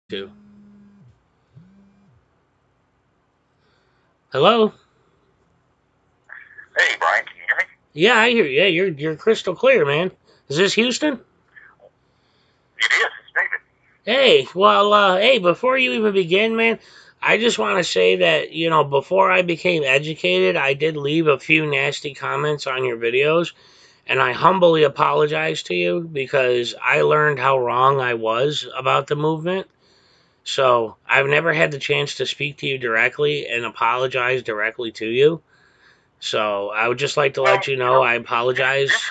To. Hello? Hey, Brian, can you hear me? Yeah, I hear you. Yeah, you're crystal clear, man. Is this Houston? It is. It's David. Hey, well, hey, before you even begin, man, I just want to say that, before I became educated, I did leave a few nasty comments on your videos, and I humbly apologize to you because I learned how wrong I was about the movement. So I've never had the chance to speak to you directly and apologize directly to you. So I would just like to Well, let you know I apologize. this is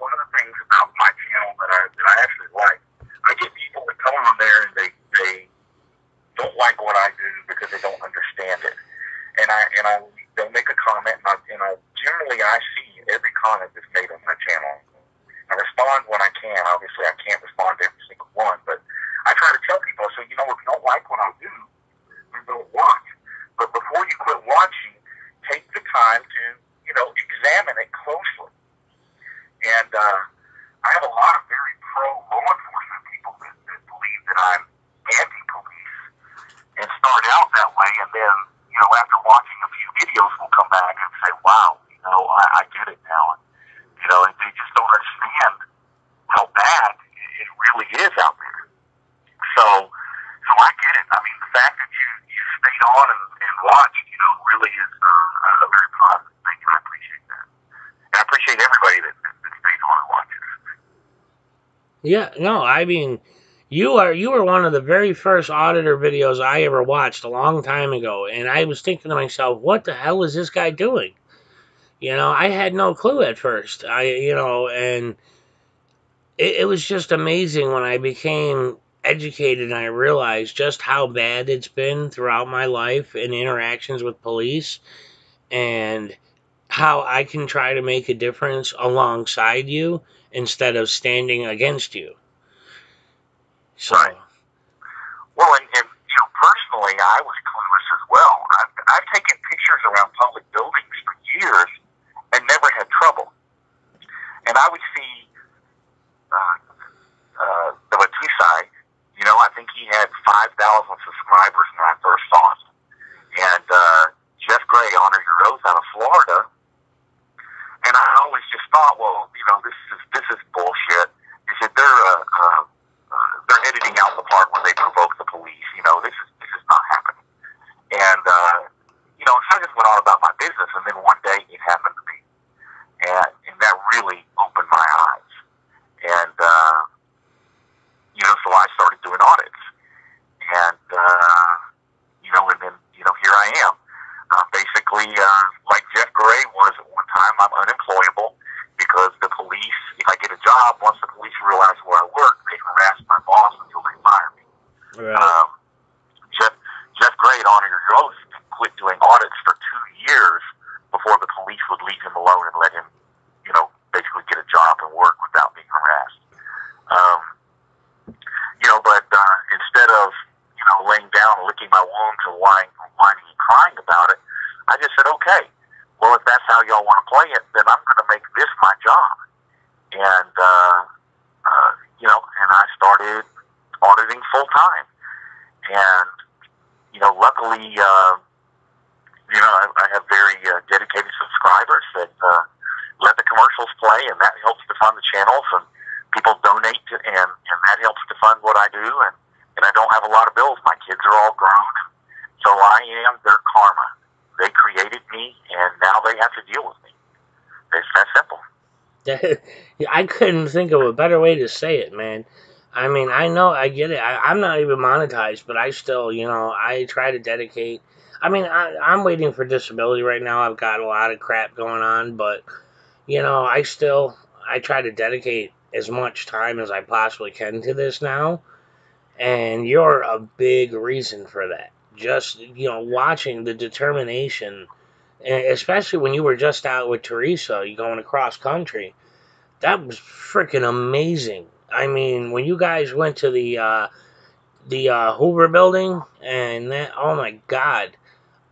one of the things about my channel that I actually like. I get people that come on there and they don't like what I do because they don't understand it, and I they'll make a comment and I generally I see every comment that's made on my channel. I respond when I can. Obviously, I can't respond to every single one, but I try to tell people. So if you don't like what I do, then don't watch. But before you quit watching, take the time to examine it closely. And I have a lot of very pro law enforcement people that believe that I'm anti-police and start out that way, and then after watching a few videos, will come back and say, "Wow, I get it now." And they just don't understand how bad it really is out there. So I get it. I mean, the fact that you stayed on and watched, really is a very positive thing, and I appreciate that. And I appreciate everybody that stays on and watches. Yeah, no, I mean, you were one of the very first auditor videos I ever watched a long time ago, and I was thinking to myself, what the hell is this guy doing? I had no clue at first. And it was just amazing when I became educated and I realized just how bad it's been throughout my life in interactions with police and how I can try to make a difference alongside you instead of standing against you. Right. So, Well, and personally, I was clueless as well. I've taken pictures around public buildings for years and never had trouble. And I would see uh, the Batusai, I think he had 5,000 subscribers when I first saw him. And Jeff Gray, Honor Your Oath out of Florida. And I always just thought, well, this is bullshit. He said they're editing out the part where they provoke the police. This is not happening. And so I just went on about my business. And then one day it happened to me, and that really opened my eyes. And so I started doing audits, and and then here I am. Basically, like Jeff Gray was at one time, I'm unemployable because the police, if I get a job, once the police realize where I work, they harass my boss until they fire me. right. Um, Jeff Gray, at Honor Your Oath, quit doing audits for 2 years before the police would leave him alone and let him, basically get a job and work without being harassed. Um, but instead of, laying down and licking my wounds and whining and crying about it, I just said, okay, well, if that's how y'all want to play it, then I'm going to make this my job. And, and I started auditing full time. And, luckily, I have very dedicated subscribers that let the commercials play, and that helps to fund the channels, and people donate, and that helps to fund what I do, and I don't have a lot of bills. My kids are all grown, so I am their karma. They created me, and now they have to deal with me. It's that simple. I couldn't think of a better way to say it, man. I mean, I know, I get it. I'm not even monetized, but I still, I try to dedicate. I mean, I'm waiting for disability right now. I've got a lot of crap going on, but, I try to dedicate as much time as I possibly can to this now. And you're a big reason for that. Just, watching the determination, especially when you were just out with Teresa, you going across country. That was freaking amazing. I mean, when you guys went to the Hoover building and that, oh my God.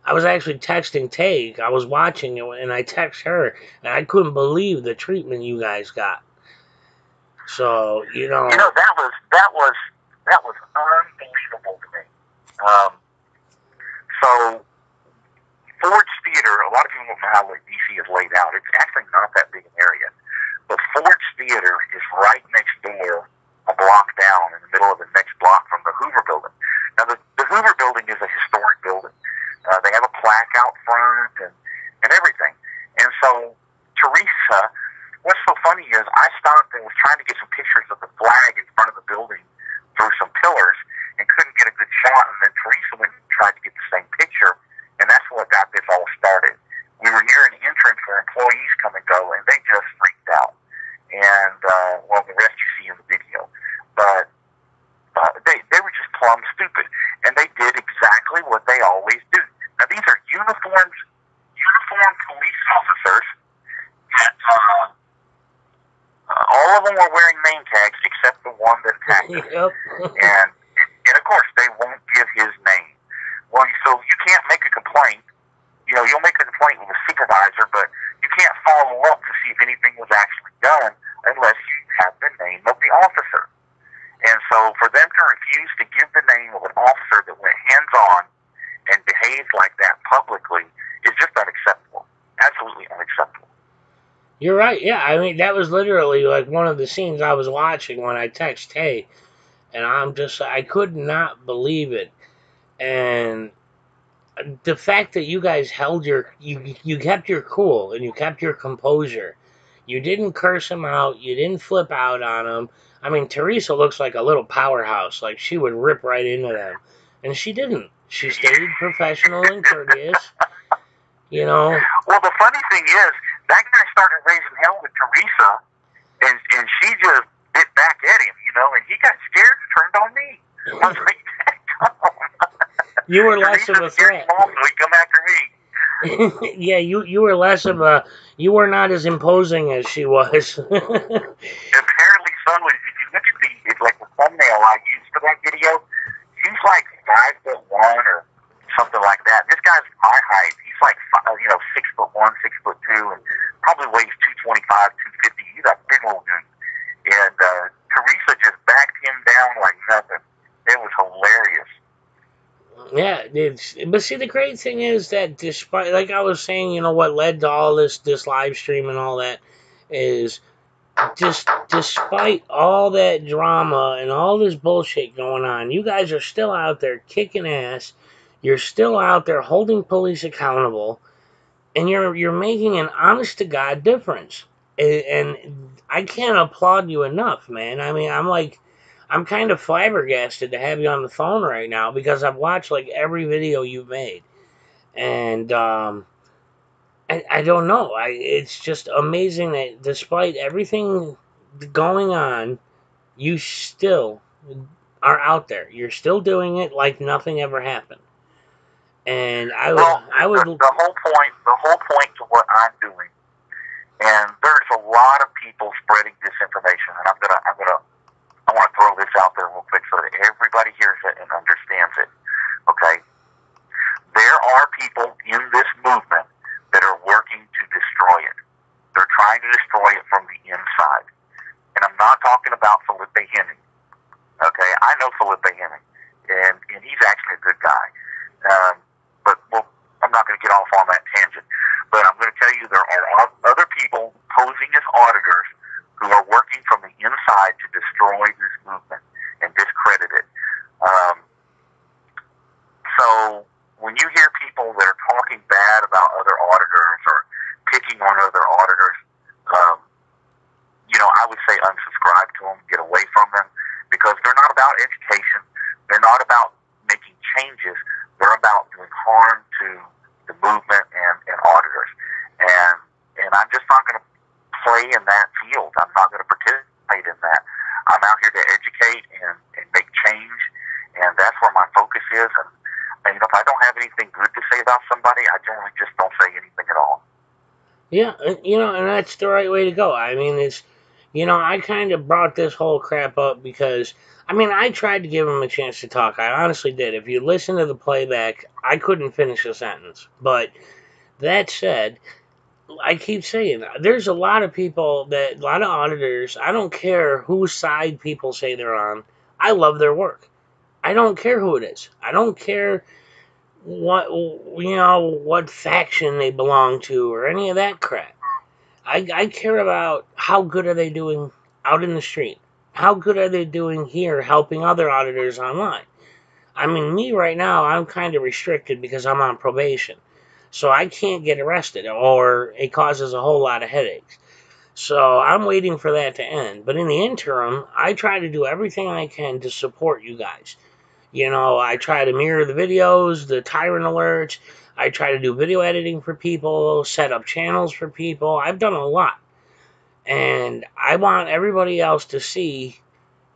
I was actually texting Tay. I was watching it and I text her and I couldn't believe the treatment you guys got. So, That was That was unbelievable to me. Um, so Ford's Theater, a lot of people don't know how DC is laid out. It's actually not that big an area. But Ford's Theater is right next door, a block down, in the middle of the next block from the Hoover Building. Now, the Hoover Building is a historic building. They have a plaque out front and everything. And so, Teresa, what's so funny is I stopped and was trying to get some pictures of the flag in front of the building through some pillars and couldn't get a good shot. And then Teresa went and tried to get the same picture, and that's what got this all started. We were near an entrance where employees come and go, and they just freaked out. And, well, the rest you see in the video. But they were just plumb stupid. And they did exactly what they always do. Now, these are uniformed police officers that all of them were wearing name tags except the one that attacked us. Yep. and of course, they won't give his name. Well, so you can't make a complaint. You know, you'll make a complaint with a supervisor, but you can't follow up to see if anything was actually done unless you have the name of the officer. And so for them to refuse to give the name of an officer that went hands-on and behaved like that publicly is just unacceptable. Absolutely unacceptable. You're right. Yeah, I mean, that was literally like one of the scenes I was watching when I text Tay, and I could not believe it. And the fact that you guys you kept your cool and you kept your composure. You didn't curse him out. You didn't flip out on him. I mean, Teresa looks like a little powerhouse. Like she would rip right into them, and she didn't. She stayed professional and courteous. You know. Well, the funny thing is, that guy started raising hell with Teresa, and she just bit back at him, you know, and he got scared and turned on me. I was like, you were less of a threat. So he come after me. Yeah, you were less of a. You were not as imposing as she was. Apparently so. If you look at like the thumbnail I used for that video, she's like 5'1" or something like that. This guy's my height. He's like 6'1", 6'2", and probably weighs 225, 250. He's a big old dude. And Teresa just backed him down like nothing. It was hilarious. Yeah, but see, the great thing is that despite, like I was saying, you know, what led to all this live stream and all that is just despite all that drama and all this bullshit going on, you guys are still out there kicking ass. You're still out there holding police accountable, and you're making an honest to God difference. And I can't applaud you enough, man. I mean, I'm kind of flabbergasted to have you on the phone right now because I've watched like every video you've made, and I don't know. It's just amazing that despite everything going on, you still are out there. You're still doing it like nothing ever happened. And I would, the whole point to what I'm doing, and there's a lot of people spreading disinformation, and I want to throw this out there real quick so that everybody hears it and understands it. Okay, there are people in this movement that are working to destroy it. They're trying to destroy it from the inside, and I'm not talking about Felipe Hemming. Okay, I know Felipe Hemming, and he's actually a good guy. But I'm not going to get off on that tangent. But I'm going to tell you there are other people posing as auditors who are working from the inside to destroy this movement and discredit it. So when you hear people that are talking bad about other auditors or picking on other auditors, I would say unsubscribe to them, get away from them, because they're not about education. They're not about making changes. They're about doing harm to the movement and auditors. And I'm just not going to play in that field. I'm not going to participate in that. I'm out here to educate and make change, and that's where my focus is. And if I don't have anything good to say about somebody, I generally just don't say anything at all. Yeah, and that's the right way to go. I mean, I kind of brought this whole crap up because, I tried to give him a chance to talk. I honestly did. If you listen to the playback, I couldn't finish a sentence. But that said, I keep saying, there's a lot of people a lot of auditors, I don't care whose side people say they're on. I love their work. I don't care who it is. I don't care what faction they belong to or any of that crap. I care about how good are they doing out in the street. How good are they doing here helping other auditors online? I mean, me right now, I'm kind of restricted because I'm on probation. So I can't get arrested or it causes a whole lot of headaches. So I'm waiting for that to end. But in the interim, I try to do everything I can to support you guys. I try to mirror the videos, the tyrant alerts. I try to do video editing for people, set up channels for people. I've done a lot. And I want everybody else to see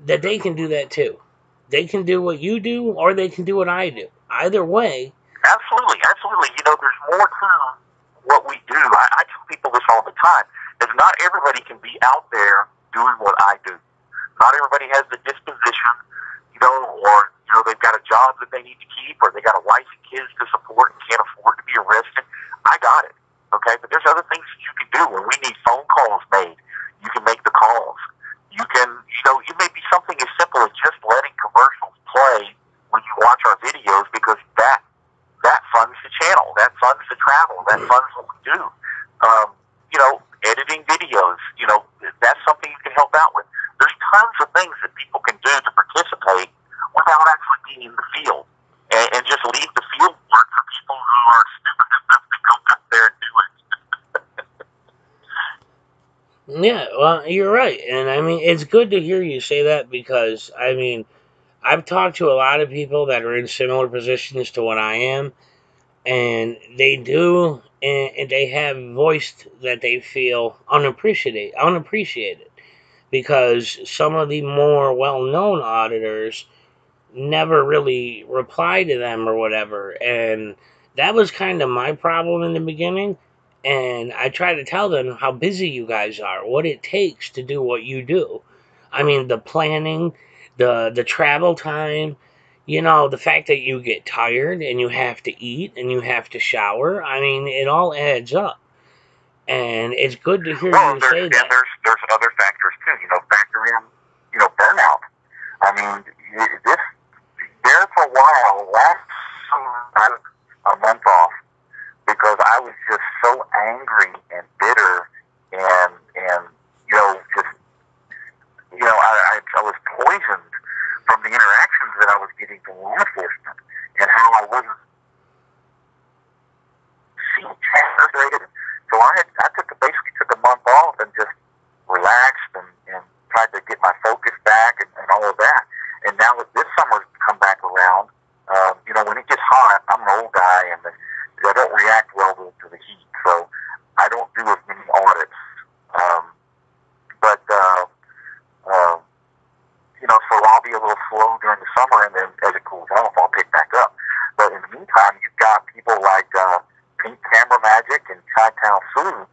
that they can do that too. They can do what you do or they can do what I do. Either way. Absolutely, absolutely. There's more to what we do. I tell people this all the time. Is not everybody can be out there doing what I do. Not everybody has the disposition, or they've got a job that they need to keep, or they got a wife and kids to support and can't afford to be arrested. I got it, okay? But there's other things that you can do. When we need phone calls made, you can make the calls. You can, it may be something as simple as just letting commercials play when you watch our videos, because that funds the channel, that funds the travel, that funds what we do. Editing videos, that's something you can help out with. There's tons of things that people can do to participate without actually being in the field, and just leave the field work for people who are stupid enough to go out there and do it. Yeah, well, you're right. And I mean, it's good to hear you say that because, I mean, I've talked to a lot of people that are in similar positions to what I am, and they do, and they have voiced that they feel unappreciated because some of the more well-known auditors never really reply to them or whatever. And that was kind of my problem in the beginning. And I try to tell them how busy you guys are, what it takes to do what you do. I mean, the planning, the travel time, the fact that you get tired and you have to eat and you have to shower. I mean, it all adds up. And it's good to hear Well, you say that. there's other factors too. Factor in burnout. I mean, this there for a while. Last summer, I had a month off because I was just so angry and bitter, and just I was poisoned from the interactions that I was getting from law enforcement, and how I wasn't seeing frustrated. So basically took a month off and just relaxed and tried to get my focus back and all of that. And now that this summer's come back around, when it gets hot, I'm an old guy and I don't react well to the heat, so I don't do as many audits. But so I'll be a little slow during the summer, and then as it cools off, I'll pick back up. But in the meantime, you've got people like Pink Camera Magic and Chi-Town Sue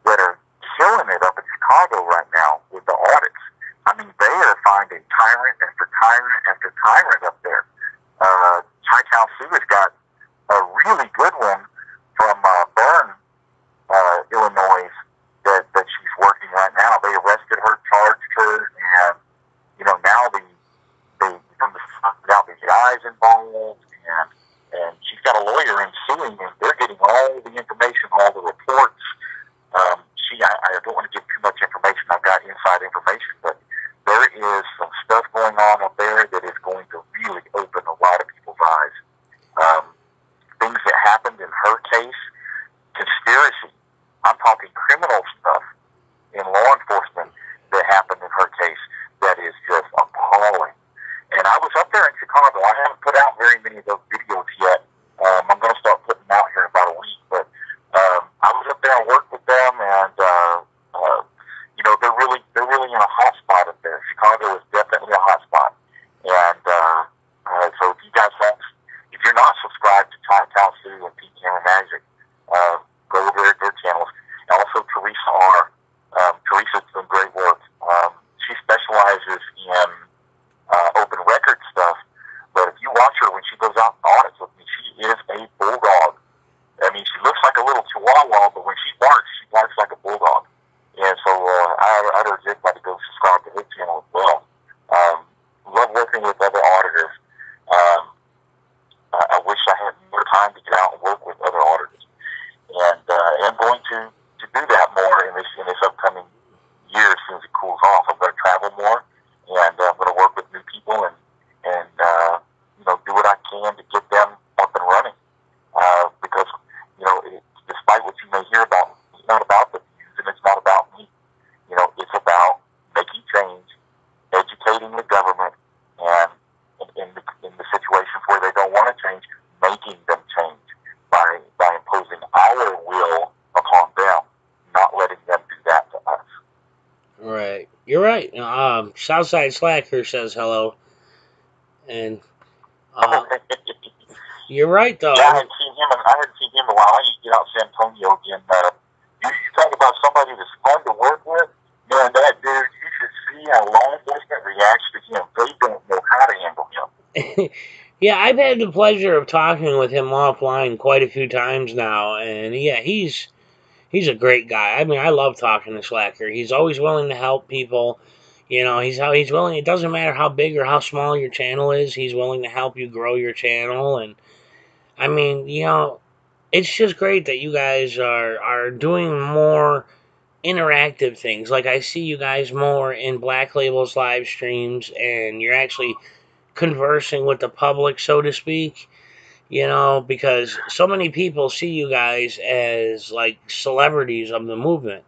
that are killing it up in Chicago right now with the audits. I mean, they are finding tyrant after tyrant after tyrant up there. Chi-Town Sue has got a really good one from Bern, Illinois, that she's working right now. They arrested her, charged her, and now they come to find out the guy's involved, and she's got a lawyer in suing, and they're getting all the information, all the reports. I don't want to give too much information. I've got inside information, but there is some stuff going on up there that is going to really open a lot of people's eyes. Things that happened in her case, conspiracy. I'm talking criminal stuff in law enforcement that happened in her case that is just appalling. And I was up there in Chicago. I haven't put out very many of those videos yet. I'm going to start putting them out here in about a week. But I was up there and worked with them, and they're really in a hot spot up there. Chicago is definitely a hot spot. And so if you're not subscribed to Chi-Town Sue and Pete Camera Magic, go over their channels. And also Teresa R. Teresa's doing great work. She specializes in open record stuff, but if you watch her when she goes out and audits with me, she is a bulldog. I mean, she looks like a little chihuahua, but when she barks like a bulldog. And so I'd urge everybody to go subscribe to her channel as well. Love working with to do that more in this upcoming year as soon as it cools off. I'm going to travel more, and I'm going to work with new people and do what I can to get them up and running. Because despite what you may hear about, it's not about the views and it's not about me. It's about making change, educating the government, and in the situations where they don't want to change, making them change by imposing our will upon them, not letting them do that to us. Right. You're right. Southside Slacker says hello, and uh, you're right though. Yeah, I hadn't seen him. I hadn't seen him in a while. I need to get out San Antonio again. You talk about somebody that's fun to work with. Man, that dude. You should see how law enforcement reacts to him. They don't know how to handle him. Yeah, I've had the pleasure of talking with him offline quite a few times now, and yeah, he's a great guy. I mean, I love talking to Slacker. He's always willing to help people. He's willing. It doesn't matter how big or how small your channel is. He's willing to help you grow your channel, and I mean, it's just great that you guys are doing more interactive things. Like I see you guys more in Black Label's live streams, and you're actually conversing with the public, so to speak. Because so many people see you guys as like celebrities of the movement,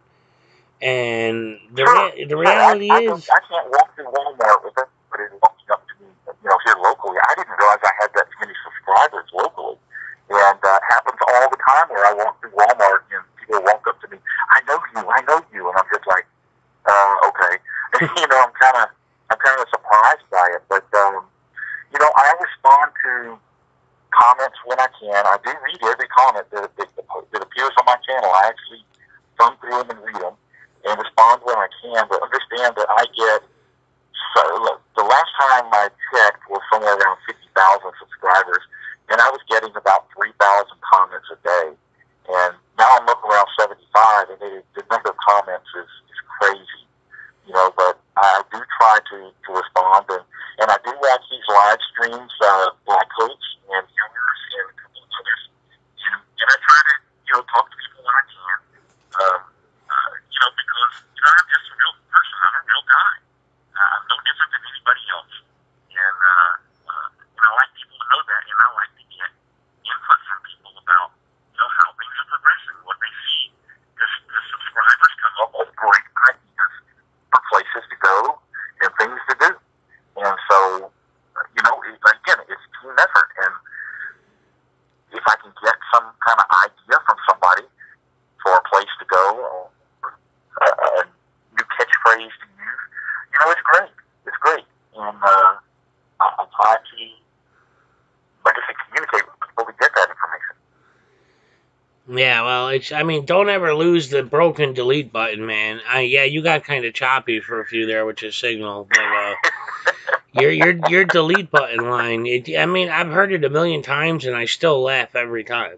and the reality is, I can't walk through Walmart with everybody walking up to me, here locally. I didn't realize I had that many subscribers locally, and it happens all the time where I walk through Walmart and people walk up to me. I know you, and I'm just like, okay. I'm kind of surprised by it, but I respond to comments when I can. I do read every comment that appears on my channel. I actually thumb through them and read them and respond when I can, but understand that I get, so look, the last time I checked was somewhere around 50,000 subscribers, and I was getting about 3,000 comments a day. And now I'm up around 75, and the number of comments is crazy, but I do try to respond, and I do watch these live streams, Black Coach and viewers and a couple of others, and I try to, talk to people when I can, because, I'm just a real person. I'm a real guy. I'm no different than anybody else. And, I like people to know that, and I like to get input from people about, how things are progressing, what they see. Because the subscribers come up with great ideas for places to go and things to do. And so, again, it's a team effort. And if I can get some kind of idea from somebody for a place to go or a new catchphrase to use, it's great. It's great. And I try to, like I said, communicate with people to get that information. yeah. Well, don't ever lose the broken delete button, man. Yeah, you got kind of choppy for a few there with your signal, but your delete button line. I've heard it a million times, and I still laugh every time.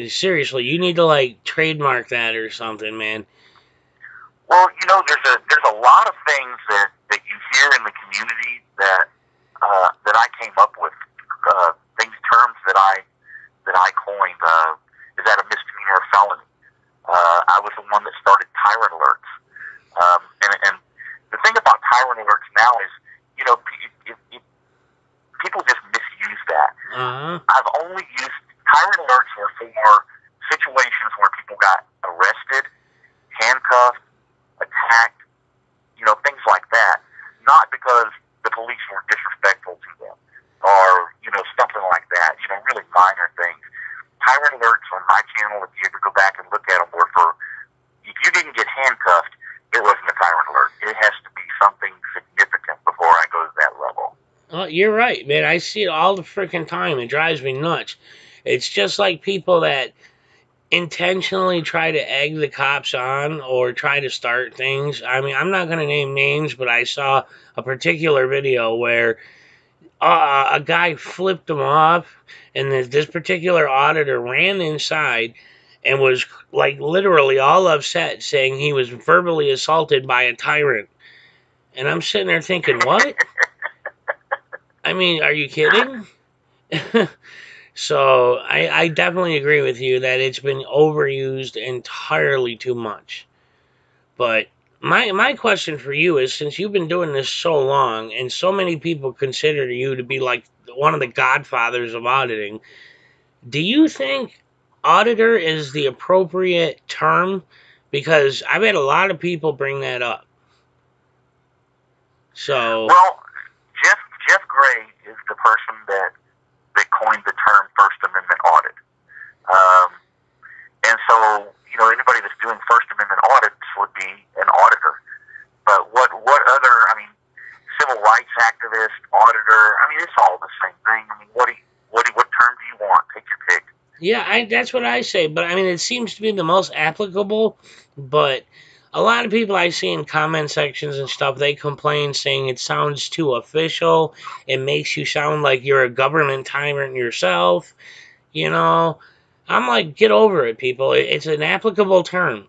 Seriously, you need to like trademark that or something, man. Well, there's a lot of things that you hear in the community that I came up with, terms that I coined. Is that a misdemeanor or felony? I was the one that started tyrant alerts, and the thing about tyrant alerts now is, people just misuse that. I've only used tyrant alerts were for situations where people got arrested, handcuffed, attacked, things like that. Not because the police were disrespectful to them or, something like that, really minor things. Tyrant alerts on my channel, if you ever go back and look at them, were for, if you didn't get handcuffed, it wasn't a tyrant alert. It has to be something significant before I go to that level. Oh, you're right, man. I see it all the freaking time. It drives me nuts. It's just like people that intentionally try to egg the cops on or try to start things. I'm not going to name names, but I saw a particular video where a guy flipped him off, and this particular auditor ran inside and was like literally all upset, saying he was verbally assaulted by a tyrant. And I'm sitting there thinking, what? Are you kidding? So I definitely agree with you that it's been overused entirely too much. But my question for you is, since you've been doing this so long and so many people consider you to be like one of the godfathers of auditing, do you think auditor is the appropriate term? Because I've had a lot of people bring that up. So, Well, Jeff Jeff Gray is the person that coined the term First Amendment audit. Um, and so, anybody that's doing First Amendment audits would be an auditor. But what other? I mean, civil rights activist, auditor. I mean, it's all the same thing. I mean, what term do you want? Take your pick. yeah, that's what I say. But I mean, it seems to be the most applicable. But a lot of people I see in comment sections and stuff, they complain saying it sounds too official. It makes you sound like you're a government tyrant yourself. You know, I'm like, get over it, people. It's an applicable term.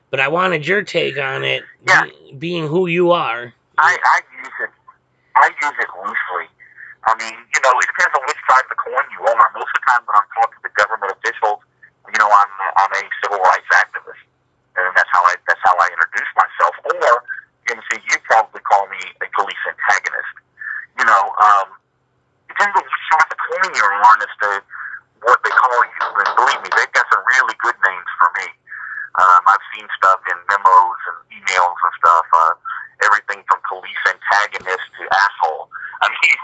But I wanted your take on it, Yeah, being who you are. I use it. I use it loosely. I mean, it depends on which side of the coin you are. Most of the time when I'm talking to government officials, I'm a civil rights activist, and that's how I introduce myself. Or, see, you probably call me a police antagonist. You know, um, depends on which side of the coin you're on as to what they call you. And believe me, they've got some really good names for me. I've seen stuff in memos and emails and stuff. Everything from police antagonist to asshole. I mean,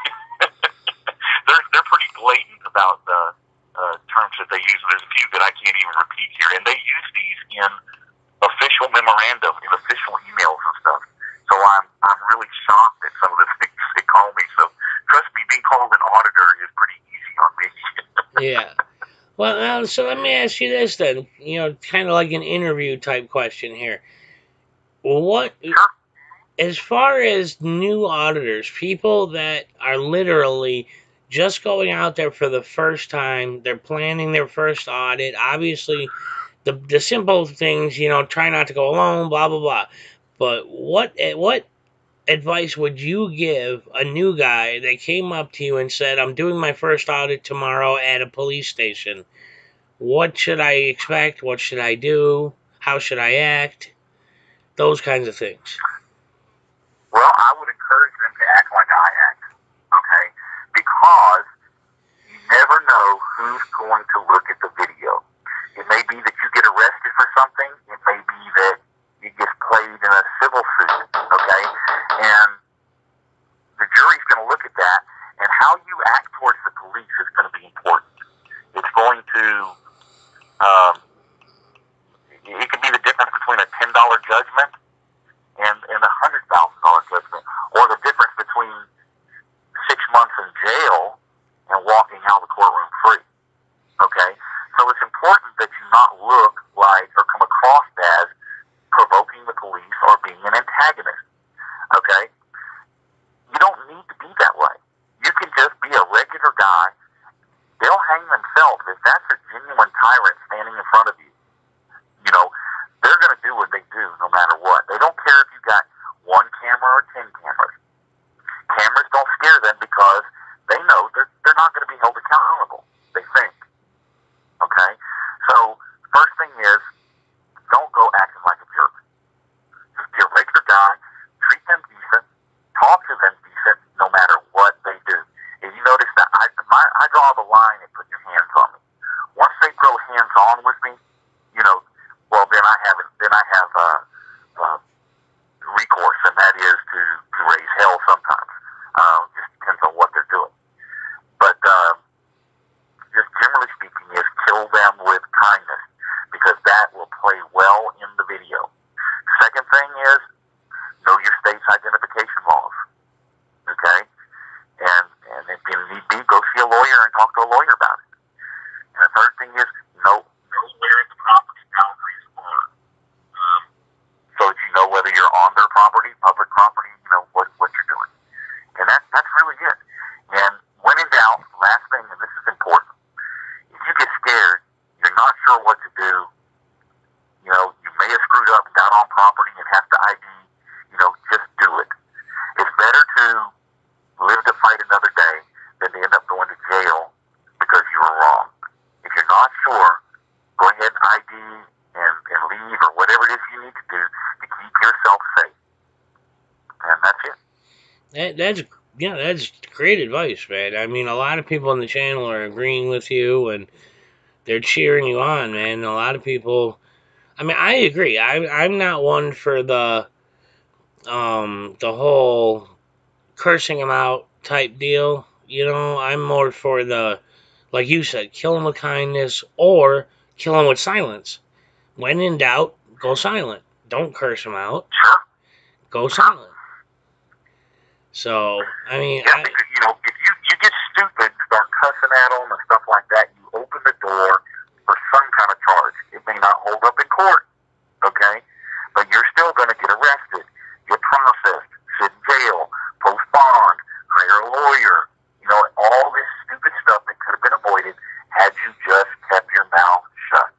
they're pretty blatant about the terms that they use. There's a few that I can't even repeat here, and they use these in official memorandum, in official emails and stuff. So I'm really shocked at some of the things they call me. So trust me, being called an auditor is pretty easy on me. Yeah. Well, so let me ask you this then. Kind of like an interview type question here. What, Sure. as far as new auditors, people that are literally just going out there for the first time, they're planning their first audit. Obviously, the simple things, try not to go alone, blah blah blah. But what advice would you give a new guy that came up to you and said, "I'm doing my first audit tomorrow at a police station"? What should I expect? What should I do? How should I act? Those kinds of things. Well, I would encourage them to act like I act. Okay, because you never know who's going to look at the video. It may be that you get arrested for something. It may be that you get played in a civil suit. Okay, and the jury's going to look at that, and how you act towards the police is going to be important. It's going to, um, it could be the difference between a $10 judgment and a $100,000 judgment, or the difference between 6 months in jail and walking out of the courtroom free. Okay, so it's important that you not look like or come across as provoking the police or being an antagonist. Okay, you don't need to be that way. You can just be a regular guy. They'll hang themselves if that's a genuine tyrant standing in front of you. They're going to do what they do no matter what. They don't care if you got one camera or 10 cameras. Cameras don't scare them because they know they're not going to be held accountable. They think. Okay? So, first thing is, don't go acting like a jerk. Just be a regular guy. Treat them decent. Talk to them decent no matter what they do. If you notice that I draw the line at putting your hands on me. Once they throw hands on with me, well, then I have recourse, and that is to raise ID and leave or whatever it is you need to do to keep yourself safe. And that's it. That's great advice, man. I mean, a lot of people on the channel are agreeing with you and they're cheering you on, man. A lot of people. I mean, I agree. I'm not one for the whole cursing them out type deal. You know, I'm more for the, like you said, kill them with kindness or kill them with silence. When in doubt, go silent. Don't curse them out. Sure. Go silent. So, I mean, yeah, because, if you get stupid, start cussing at them and stuff like that, you open the door for some kind of charge. It may not hold up in court, okay? But you're still going to get arrested, get processed, sit in jail, post bond, hire a lawyer, all this stupid stuff that could have been avoided had you just kept your mouth shut.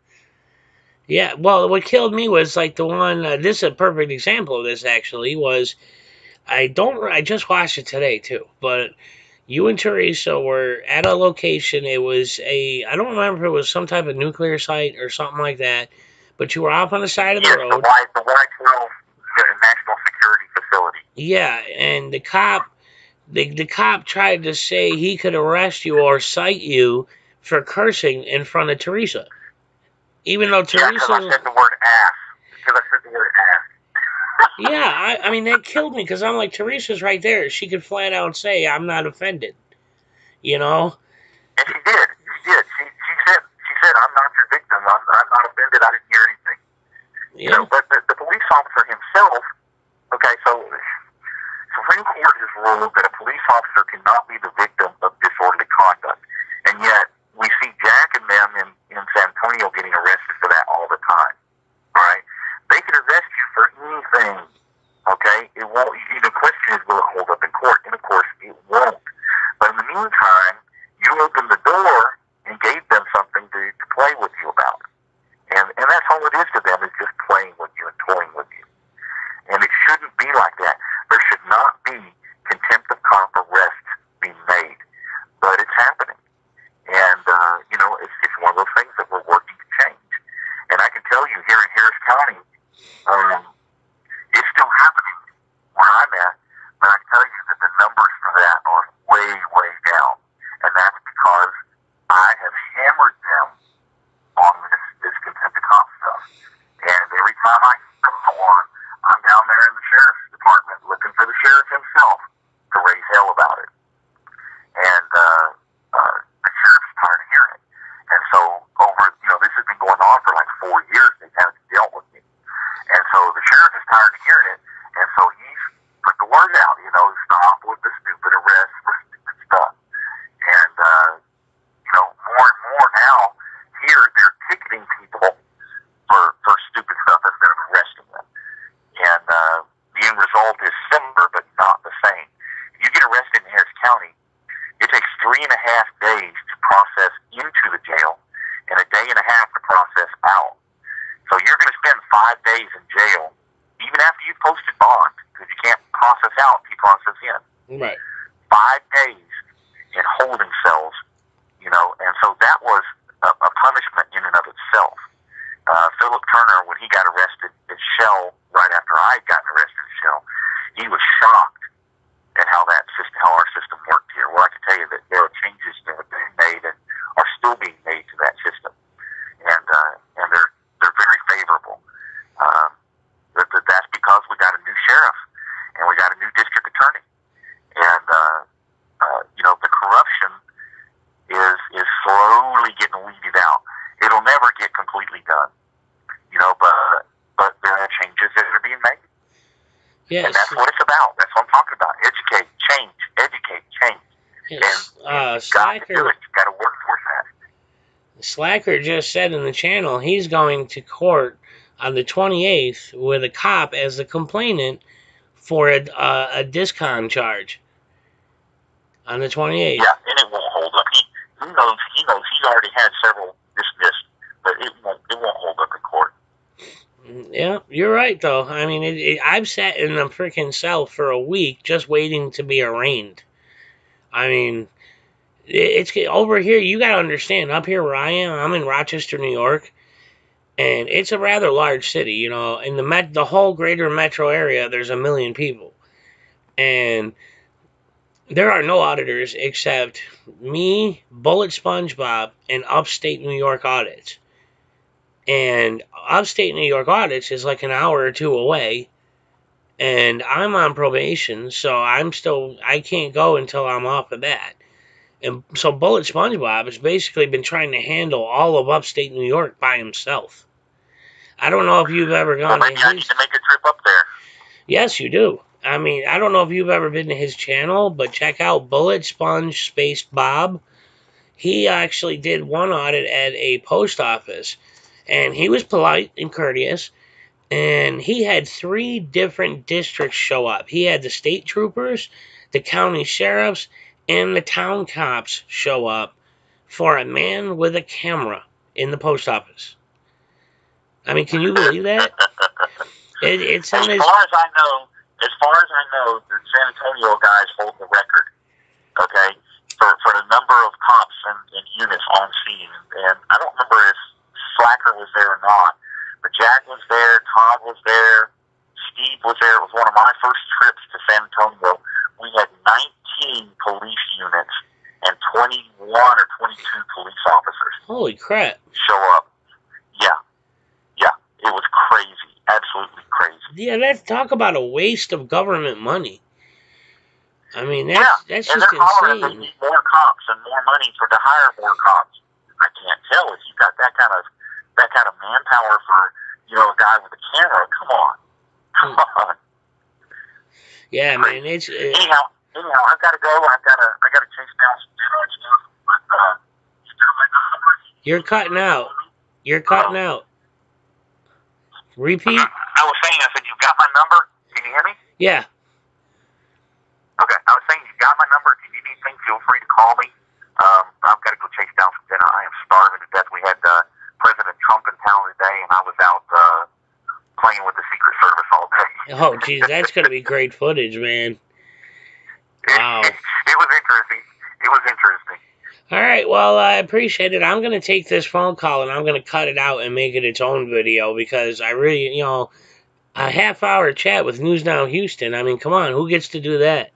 Yeah, well, what killed me was like the one, this is a perfect example of this actually, was I just watched it today too, but you and Teresa were at a location. It was I don't remember if it was some type of nuclear site or something like that, but you were off on the side of the road. The Y-12 National Security Facility. Yeah, and the cop tried to say he could arrest you or cite you for cursing in front of Teresa. Even though Teresa... because I said the word ass. Because I said the word ass. Yeah, I mean, that killed me because I'm like, Teresa's right there. She could flat out say, I'm not offended. You know? And she did. She said, I'm not your victim. I'm not offended. I didn't hear anything. Yeah. But the police officer himself, okay, so Supreme Court has ruled that a police officer cannot be the victim of disorderly conduct. And yet, we see Jack and them in San Antonio getting arrested for that all the time. All right? They can arrest you for anything. Okay? It won't. The question is, will it hold up in court? And of course, it won't. But in the meantime, you opened the door and gave them something to play with you about. And that's all it is to them, is just playing with you and toying with you. And it shouldn't be like that. There should not be contempt of cop arrests being made. But it's happening. And, it's one of those things that we're working to change. And I can tell you, here in Harris County, it's still happening where I'm at, but I can tell you that the numbers for that are way, way down. And that's because I have hammered them on this contempt of cop stuff. And every time I come on, I'm down there in the sheriff's department looking for the sheriff himself to raise hell about it. And the sheriff's tired of hearing it. And so this has been going on for like 4 years. They haven't dealt with me. And so the sheriff is tired of hearing it. And so he's put the word out, stop with the stupid arrests for stupid stuff. And, more and more now, here they're ticketing people for stupid stuff instead of arresting them. And the end result is similar, but not the same. If you get arrested in Harris County, it takes 3.5 days to process into the jail and 1.5 days to process out. So you're going to spend 5 days in jail, even after you've posted bond, because you can't process out until you process in. Right. 5 days in holding cells, and so that was a punishment in and of itself. Philip Turner, when he got arrested at Shell, right after I had gotten arrested at Shell, he was shocked at how our system worked here. Well, I can tell you that there are changes that have been made and are still being made to that system, and they're very favorable. That's because we got a new sheriff and we got a new district attorney, and the corruption is slowly getting weeded out. It'll never get completely done, but there are changes that are being made. Yes. And that's what it's about. That's what I'm talking about. Educate, change, change. Yes. And Slacker. You've got to work for that. Slacker just said in the channel he's going to court on the 28th with a cop as the complainant for a discon charge on the 28th. Yeah, and it won't hold up. He knows he's already had several dismissed, but it won't hold up in court. Yeah, you're right, though. I mean, I've sat in a freaking cell for a week just waiting to be arraigned. I mean, it's over here. You got to understand, up here where I am, I'm in Rochester, New York. And it's a rather large city, you know. In the whole greater metro area, there's 1 million people, and there are no auditors except me, Bullet SpongeBob, and Upstate New York audits. And Upstate New York audits is like an hour or two away, and I'm on probation, so I can't go until I'm off of that. And so Bullet SpongeBob has basically been trying to handle all of Upstate New York by himself. I don't know if you've ever gone well, maybe to I need to make a trip up there. Yes, you do. I mean, I don't know if you've ever been to his channel, but check out Bullet Sponge Space Bob. He actually did one audit at a post office, and he was polite and courteous, and he had 3 different districts show up. He had the state troopers, the county sheriffs, and the town cops show up for a man with a camera in the post office. I mean, can you believe that? It's on his... As far as I know, the San Antonio guys hold the record, okay, for the number of cops and units on scene. And I don't remember if Slacker was there or not, but Jack was there, Todd was there, Steve was there. It was one of my first trips to San Antonio. We had 19 police units and 21 or 22 police officers. Holy crap. Show up. Yeah. It was crazy. Absolutely crazy. Yeah, let's talk about a waste of government money. I mean, that's just and they're hollering insane. they need more cops and more money to hire more cops. I can't tell if you got that kind of manpower for a guy with a camera. Come on. Yeah, crazy. Man, it's anyhow. I've got to go. I got to chase down some dinner and stuff. But you're cutting out. You're cutting out. Repeat. I was saying, you've got my number. Can you hear me? Yeah. Okay. I was saying, you've got my number. If you need anything, feel free to call me. I've got to go chase down some dinner. I am starving to death. We had President Trump in town today, and I was out playing with the Secret Service all day. Oh, geez, that's going to be great footage, man. Wow. It was interesting. All right, well, I appreciate it. I'm going to take this phone call and I'm going to cut it out and make it its own video because I really, a half-hour chat with News Now Houston. I mean, come on, who gets to do that?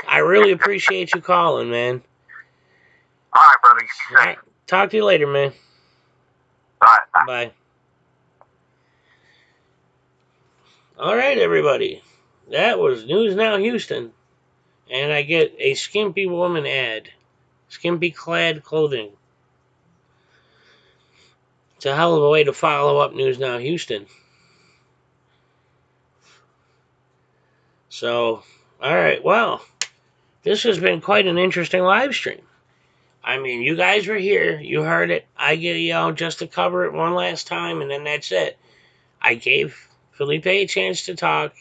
I really appreciate you calling, man. All right, brother. All right, talk to you later, man. All right, bye. All right, everybody. That was News Now Houston. And I get a skimpy woman ad. Skimpy clad clothing. It's a hell of a way to follow up News Now Houston. So, alright, well, this has been quite an interesting live stream. I mean, you guys were here, you heard it. I get, just to cover it one last time, and then that's it. I gave Felipe a chance to talk.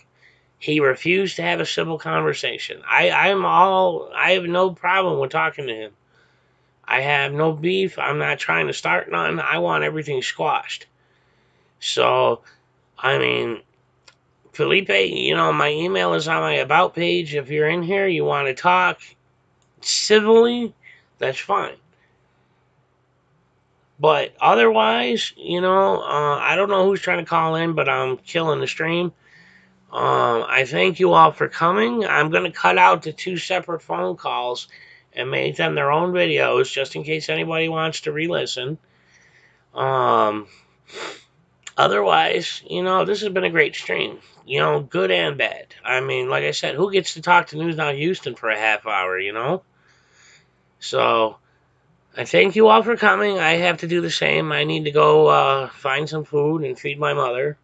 He refused to have a civil conversation. I have no problem with talking to him. I have no beef. I'm not trying to start none. I want everything squashed. So, I mean, Felipe, my email is on my About page. If you're in here, you want to talk civilly, that's fine. But otherwise, I don't know who's trying to call in, but I'm killing the stream. I thank you all for coming. I'm going to cut out the 2 separate phone calls and make them their own videos just in case anybody wants to re-listen. Otherwise, this has been a great stream. Good and bad. I mean, like I said, who gets to talk to News Now Houston for a half hour, So, I thank you all for coming. I have to do the same. I need to go find some food and feed my mother.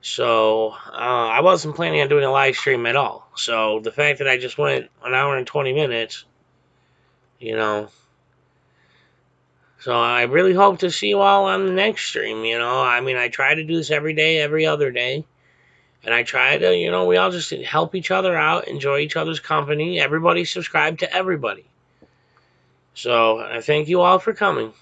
So, I wasn't planning on doing a live stream at all. So, the fact that I just went an hour and 20 minutes, So, I really hope to see you all on the next stream, I mean, I try to do this every day, every other day. And I try to, we all just help each other out, enjoy each other's company. Everybody subscribe to everybody. So, I thank you all for coming.